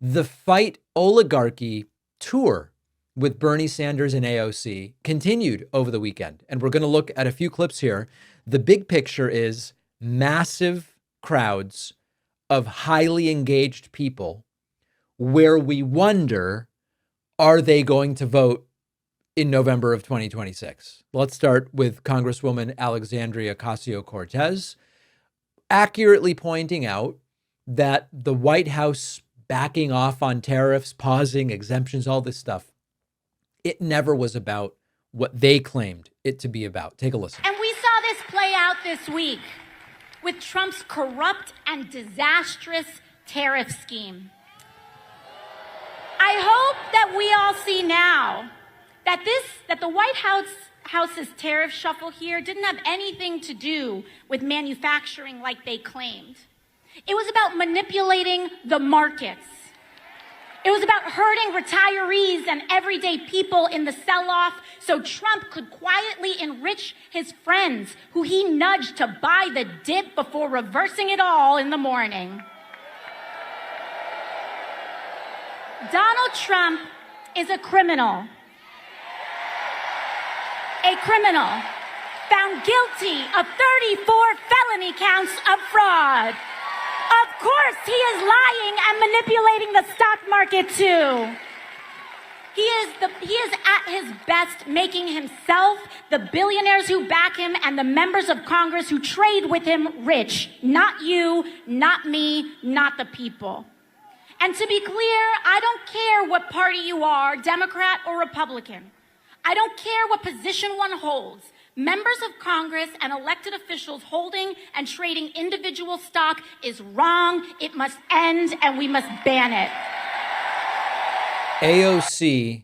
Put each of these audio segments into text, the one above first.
The fight oligarchy tour with Bernie Sanders and AOC continued over the weekend. And we're going to look at a few clips here. The big picture is massive crowds of highly engaged people where we wonder, are they going to vote in November of 2026? Let's start with Congresswoman Alexandria Ocasio-Cortez accurately pointing out that the White House backing off on tariffs, pausing exemptions, all this stuff, it never was about what they claimed it to be about. Take a listen. And we saw this play out this week with Trump's corrupt and disastrous tariff scheme. I hope that we all see now that the White House's tariff shuffle here didn't have anything to do with manufacturing like they claimed. It was about manipulating the markets. It was about hurting retirees and everyday people in the sell-off so Trump could quietly enrich his friends who he nudged to buy the dip before reversing it all in the morning. Donald Trump is a criminal. A criminal found guilty of 34 felony counts of fraud. Of course, he is lying and manipulating the stock market too. He is at his best making himself, the billionaires who back him, and the members of Congress who trade with him rich. Not you, not me, not the people. And to be clear, I don't care what party you are, Democrat or Republican. I don't care what position one holds. Members of Congress and elected officials holding and trading individual stock is wrong. It must end, and we must ban it. AOC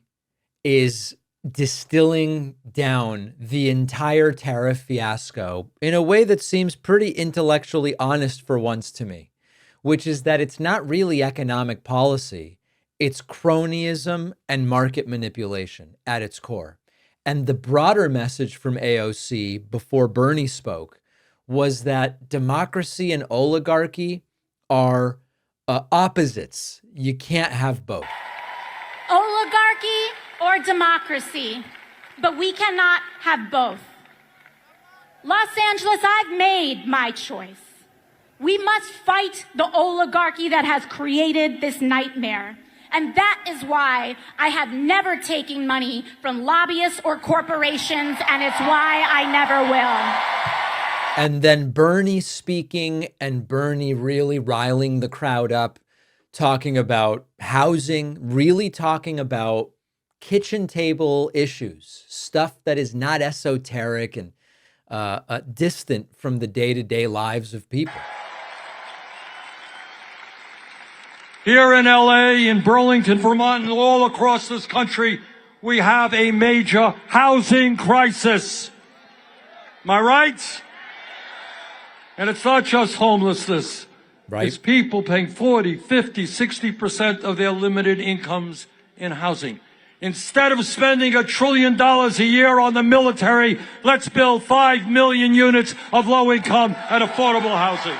is distilling down the entire tariff fiasco in a way that seems pretty intellectually honest for once to me, which is that it's not really economic policy. It's cronyism and market manipulation at its core. And the broader message from AOC before Bernie spoke was that democracy and oligarchy are opposites. You can't have both. Oligarchy or democracy, but we cannot have both. Los Angeles, I've made my choice. We must fight the oligarchy that has created this nightmare. And that is why I have never taken money from lobbyists or corporations, and it's why I never will. And then Bernie speaking and Bernie really riling the crowd up, talking about housing, really talking about kitchen table issues, stuff that is not esoteric and distant from the day-to-day lives of people. Here in LA, in Burlington, Vermont, and all across this country, we have a major housing crisis. Am I right? And it's not just homelessness. Right. It's people paying 40, 50, 60% of their limited incomes in housing. Instead of spending $1 trillion a year on the military, let's build 5 million units of low-income and affordable housing.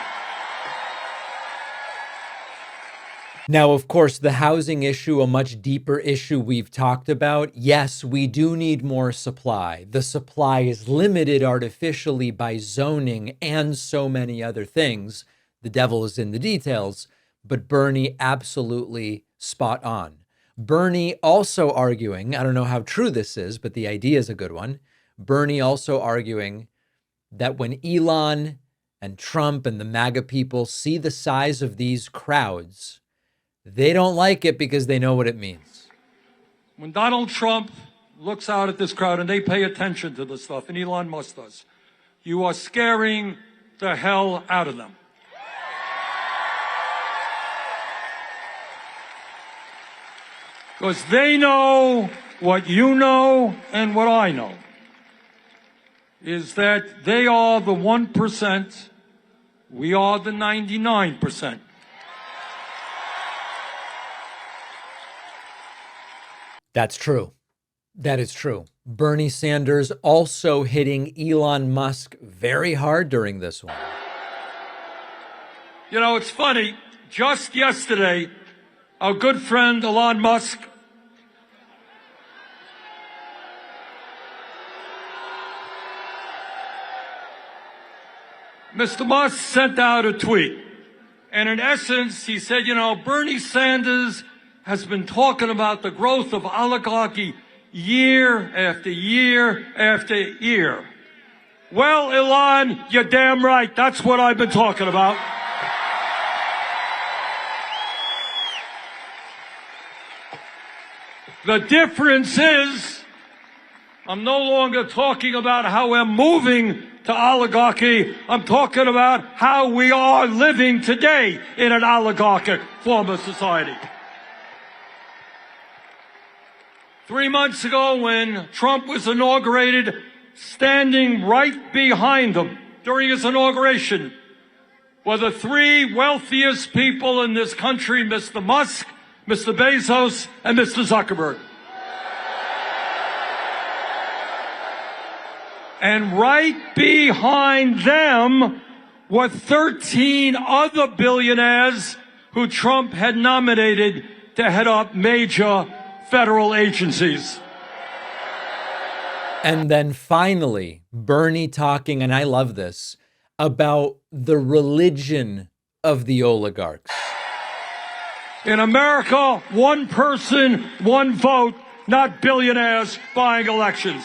Now, of course, the housing issue, a much deeper issue we've talked about. Yes, we do need more supply. The supply is limited artificially by zoning and so many other things. The devil is in the details, but Bernie absolutely spot on. Bernie also arguing, I don't know how true this is, but the idea is a good one. Bernie also arguing that when Elon and Trump and the MAGA people see the size of these crowds, they don't like it because they know what it means. When Donald Trump looks out at this crowd and they pay attention to this stuff, and Elon Musk does, you are scaring the hell out of them. Because they know what you know and what I know, is that they are the 1%, we are the 99%. That's true. That is true. Bernie Sanders also hitting Elon Musk very hard during this one. You know, it's funny. Just yesterday, our good friend Elon Musk, Mr. Musk sent out a tweet. And in essence, he said, Bernie Sanders has been talking about the growth of oligarchy year after year after year. Well, Elon, you're damn right. That's what I've been talking about. The difference is, I'm no longer talking about how we're moving to oligarchy. I'm talking about how we are living today in an oligarchic form of society. 3 months ago, when Trump was inaugurated, standing right behind him during his inauguration were the three wealthiest people in this country, Mr. Musk, Mr. Bezos, and Mr. Zuckerberg. And right behind them were 13 other billionaires who Trump had nominated to head up major federal agencies. And then finally, Bernie talking, and I love this, about the religion of the oligarchs. In America, one person, one vote, not billionaires buying elections.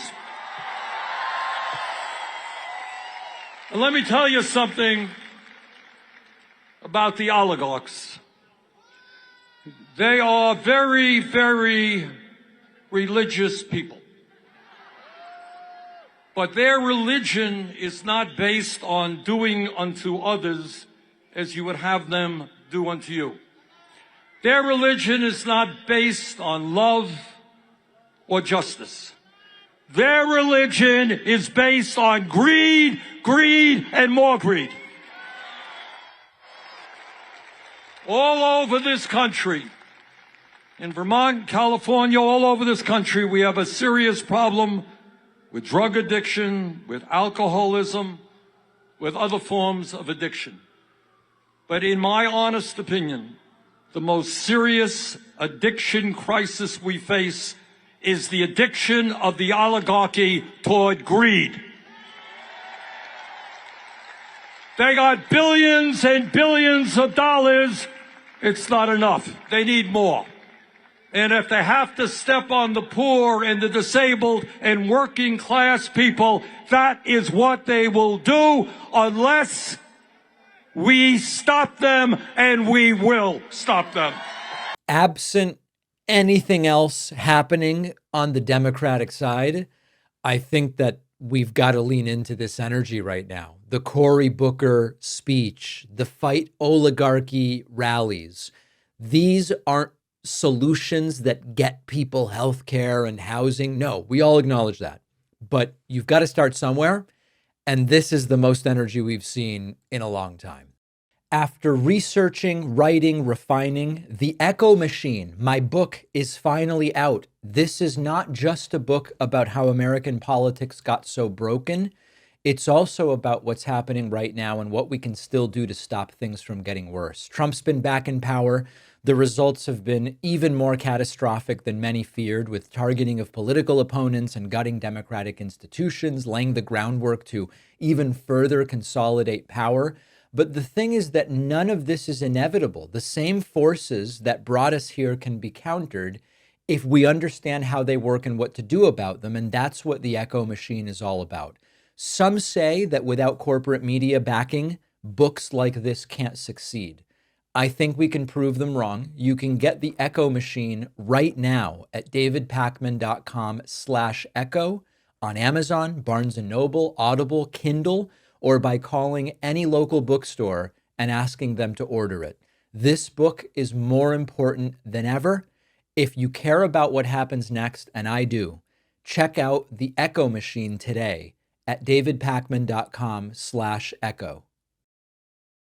And let me tell you something about the oligarchs. They are very, very religious people. But their religion is not based on doing unto others as you would have them do unto you. Their religion is not based on love or justice. Their religion is based on greed, greed, and more greed. All over this country, in Vermont, California, all over this country, we have a serious problem with drug addiction, with alcoholism, with other forms of addiction. But in my honest opinion, the most serious addiction crisis we face is the addiction of the oligarchy toward greed. They got billions and billions of dollars. It's not enough. They need more. And if they have to step on the poor and the disabled and working class people, that is what they will do unless we stop them, and we will stop them. Absent anything else happening on the Democratic side, I think that we've got to lean into this energy right now. The Cory Booker speech, the fight oligarchy rallies. These aren't solutions that get people health care and housing. No, we all acknowledge that. But you've got to start somewhere. And this is the most energy we've seen in a long time. After researching, writing, refining, The Echo Machine, my book, is finally out. This is not just a book about how American politics got so broken. It's also about what's happening right now and what we can still do to stop things from getting worse. Trump's been back in power. The results have been even more catastrophic than many feared, with targeting of political opponents and gutting democratic institutions, laying the groundwork to even further consolidate power. But the thing is that none of this is inevitable. The same forces that brought us here can be countered if we understand how they work and what to do about them. And that's what the Echo Machine is all about. Some say that without corporate media backing, books like this can't succeed. I think we can prove them wrong. You can get the Echo Machine right now at davidpakman.com/echo on Amazon, Barnes & Noble, Audible, Kindle, or by calling any local bookstore and asking them to order it. This book is more important than ever. If you care about what happens next, and I do, check out the Echo Machine today at davidpakman.com/echo.